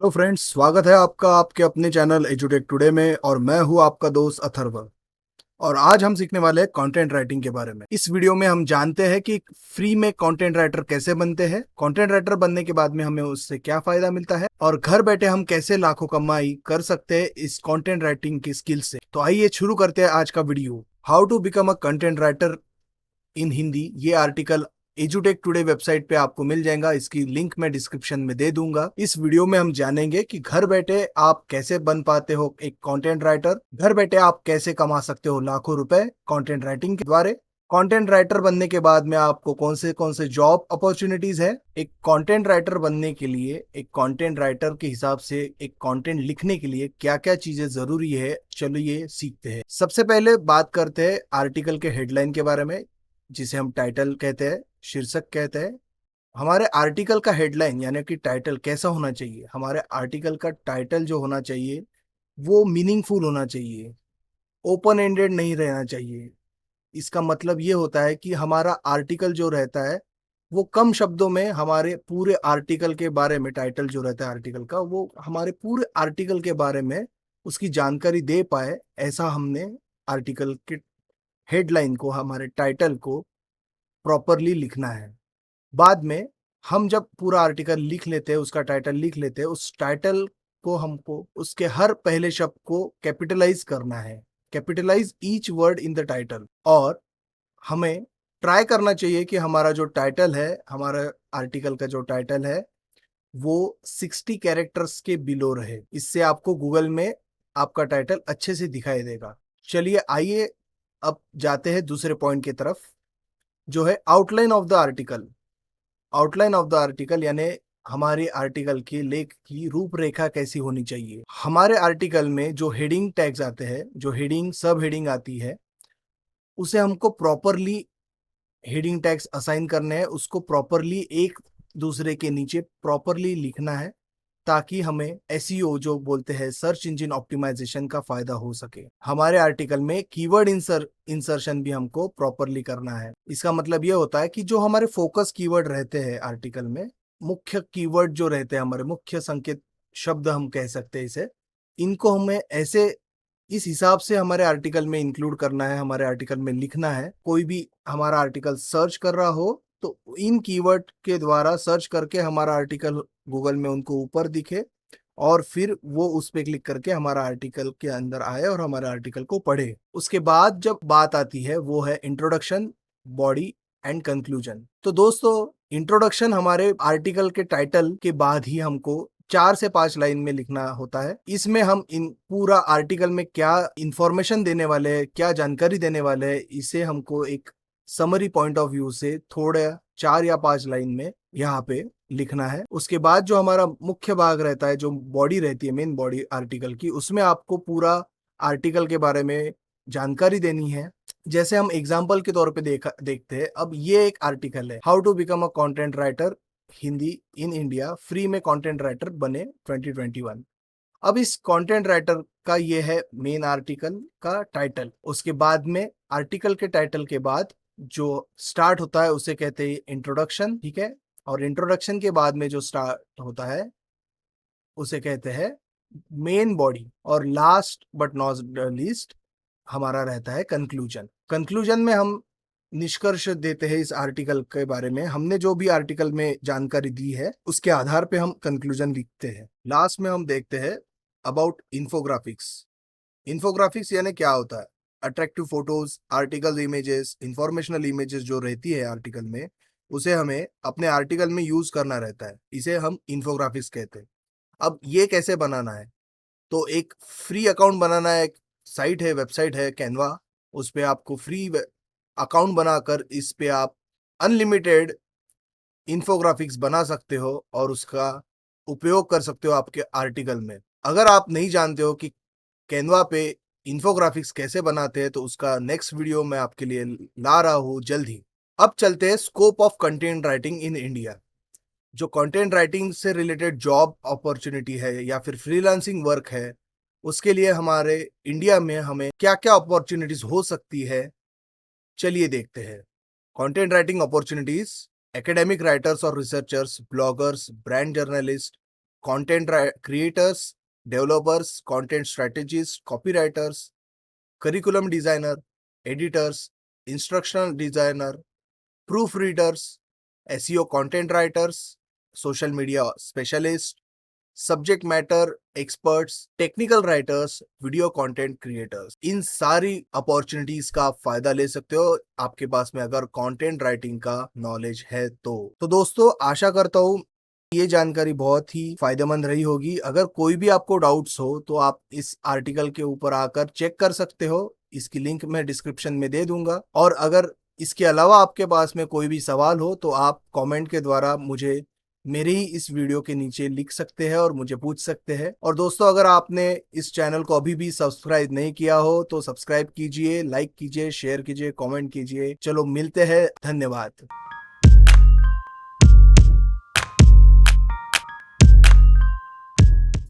तो फ्रेंड्स, स्वागत है आपका आपके अपने चैनल एजुटेक टुडे में। और मैं हूं आपका दोस्त अथर्व। और आज हम सीखने वाले हैं कंटेंट राइटिंग के बारे में। इस वीडियो में हम जानते हैं कि फ्री में कंटेंट राइटर कैसे बनते हैं, कंटेंट राइटर बनने के बाद में हमें उससे क्या फायदा मिलता है, और घर बैठे हम कैसे लाखों कमाई कर सकते हैं इस कंटेंट राइटिंग की स्किल से। तो आइए शुरू करते हैं आज का video. How to become a content writer in Hindi. ये आर्टिकल एजुटेक टुडे वेबसाइट पे आपको मिल जाएगा। इसकी लिंक मैं डिस्क्रिप्शन में दे दूंगा। इस वीडियो में हम जानेंगे कि घर बैठे आप कैसे बन पाते हो एक कंटेंट राइटर, घर बैठे आप कैसे कमा सकते हो लाखों रुपए कंटेंट राइटिंग के द्वारा। कंटेंट राइटर बनने के बाद में आपको कौन से जॉब अपॉर्चुनिटीज है, एक कंटेंट राइटर बनने के लिए, एक कंटेंट राइटर के हिसाब से एक कंटेंट लिखने के लिए क्या क्या चीजें जरूरी है, चलिए सीखते हैं। सबसे पहले बात करते हैं आर्टिकल के हेडलाइन के बारे में, जिसे हम टाइटल कहते हैं, शीर्षक कहते हैं। हमारे आर्टिकल का हेडलाइन यानी कि टाइटल कैसा होना चाहिए। हमारे आर्टिकल का टाइटल जो होना चाहिए वो मीनिंगफुल होना चाहिए, ओपन एंडेड नहीं रहना चाहिए। इसका मतलब ये होता है कि हमारा आर्टिकल जो रहता है वो कम शब्दों में हमारे पूरे आर्टिकल के बारे में, टाइटल जो रहता है आर्टिकल का वो हमारे पूरे आर्टिकल के बारे में उसकी जानकारी दे पाए, ऐसा हमने आर्टिकल के हेडलाइन को, हमारे टाइटल को प्रॉपरली लिखना है। बाद में हम जब पूरा आर्टिकल लिख लेते हैं, उसका टाइटल लिख लेते हैं, उस टाइटल को हमको उसके हर पहले शब्द को कैपिटलाइज करना है, capitalize each word in the title. और हमें ट्राई करना चाहिए कि हमारा जो टाइटल है, हमारा आर्टिकल का जो टाइटल है वो 60 कैरेक्टर्स के बिलो रहे। इससे आपको गूगल में आपका टाइटल अच्छे से दिखाई देगा। चलिए आइए अब जाते हैं दूसरे पॉइंट की तरफ, जो है outline of the article. Outline of the article यानी हमारे आर्टिकल के लेख की रूपरेखा कैसी होनी चाहिए। हमारे आर्टिकल में जो हेडिंग टैग्स आते हैं, जो हेडिंग सब हेडिंग आती है, उसे हमको प्रॉपरली हेडिंग टैग्स असाइन करने हैं, उसको प्रॉपरली एक दूसरे के नीचे प्रॉपरली लिखना है, ताकि हमें एसईओ जो बोलते हैं, सर्च इंजन ऑप्टिमाइजेशन का फायदा हो सके। हमारे आर्टिकल में कीवर्ड इंसर्शन भी हमको प्रॉपरली करना है। इसका मतलब ये होता है कि जो हमारे फोकस कीवर्ड रहते हैं आर्टिकल में, मुख्य कीवर्ड जो रहते हैं, हमारे मुख्य संकेत शब्द हम कह सकते हैं इसे, इनको हमें ऐसे इस हिसाब से हमारे आर्टिकल में इंक्लूड करना है, हमारे आर्टिकल में लिखना है। कोई भी हमारा आर्टिकल सर्च कर रहा हो तो इन कीवर्ड के द्वारा सर्च करके हमारा आर्टिकल गूगल में उनको ऊपर दिखे, और फिर वो उस पे क्लिक करके हमारा आर्टिकल के अंदर आए और हमारे आर्टिकल को पढ़े। उसके बाद जब बात आती है वो है इंट्रोडक्शन, बॉडी एंड कंक्लूजन। तो दोस्तों, इंट्रोडक्शन हमारे आर्टिकल के टाइटल के बाद ही हमको 4 से 5 लाइन में लिखना होता है। इसमें हम इन पूरा आर्टिकल में क्या इंफॉर्मेशन देने वाले हैं, क्या जानकारी देने वाले हैं, इसे हमको एक समरी पॉइंट ऑफ व्यू से थोड़ा 4 या 5 लाइन में यहाँ पे लिखना है। उसके बाद जो हमारा मुख्य भाग रहता है, जो बॉडी रहती है, मेन बॉडी आर्टिकल की, उसमें आपको पूरा आर्टिकल के बारे में जानकारी देनी है। जैसे हम एग्जाम्पल के तौर पे देखते हैं। अब ये एक आर्टिकल है, how to become a content writer Hindi in India, free में कंटेंट राइटर बने 2021। अब इस कंटेंट राइटर का ये है मेन आर्टिकल का टाइटल। उसके बाद में आर्टिकल के टाइटल के बाद जो स्टार्ट होता है उसे कहते हैं इंट्रोडक्शन, ठीक है। और इंट्रोडक्शन के बाद में जो स्टार्ट होता है उसे कहते हैं मेन बॉडी। और लास्ट बट नॉट लीस्ट हमारा रहता है कंक्लूजन। कंक्लूजन में हम निष्कर्ष देते हैं इस आर्टिकल के बारे में। हमने जो भी आर्टिकल में जानकारी दी है उसके आधार पे हम कंक्लूजन लिखते हैं। लास्ट में हम देखते हैं अबाउट इन्फोग्राफिक्स। इन्फोग्राफिक्स यानी क्या होता है? Attractive photos, article images, informational images जो रहती है आर्टिकल में, उसे हमें अपने आर्टिकल में यूज करना रहता है। इसे हम इन्फोग्राफिक्स कहते हैं। अब ये कैसे बनाना है? तो एक फ्री अकाउंट बनाना है। एक साइट है, वेबसाइट है कैनवा, उस पे आपको फ्री अकाउंट बनाकर इस पे आप अनलिमिटेड इन्फोग्राफिक्स बना सकते हो और उसका उपयोग कर सकते हो आपके आर्टिकल में। अगर आप नहीं जानते हो कि कैनवा पे इन्फोग्राफिक्स कैसे बनाते हैं, तो उसका नेक्स्ट वीडियो मैं आपके लिए ला रहा हूँ जल्द ही। अब चलते हैं scope of content writing in India. जो कंटेंट राइटिंग से रिलेटेड जॉब अपॉर्चुनिटी है या फिर फ्रीलांसिंग वर्क है, उसके लिए हमारे इंडिया में हमें क्या क्या अपॉर्चुनिटीज हो सकती है, चलिए देखते हैं। Content writing opportunities: academic writers और researchers, bloggers, brand journalist, content creators, developers, content strategists, copywriters, curriculum designer, editors, instructional designer, proofreaders, SEO content writers, social media specialists, subject matter experts, technical writers, video content creators, इन सारी opportunities का आप फायदा ले सकते हो आपके पास में अगर कंटेंट राइटिंग का नॉलेज है तो दोस्तों आशा करता हूँ ये जानकारी बहुत ही फायदेमंद रही होगी। अगर कोई भी आपको डाउट्स हो तो आप इस आर्टिकल के ऊपर आकर चेक कर सकते हो, इसकी लिंक मैं डिस्क्रिप्शन में दे दूंगा। और अगर इसके अलावा आपके पास में कोई भी सवाल हो तो आप कमेंट के द्वारा मुझे मेरे ही इस वीडियो के नीचे लिख सकते हैं और मुझे पूछ सकते हैं। और दोस्तों अगर आपने इस चैनल को अभी भी सब्सक्राइब नहीं किया हो तो सब्सक्राइब कीजिए, लाइक कीजिए, शेयर कीजिए, कमेंट कीजिए। चलो मिलते हैं, धन्यवाद।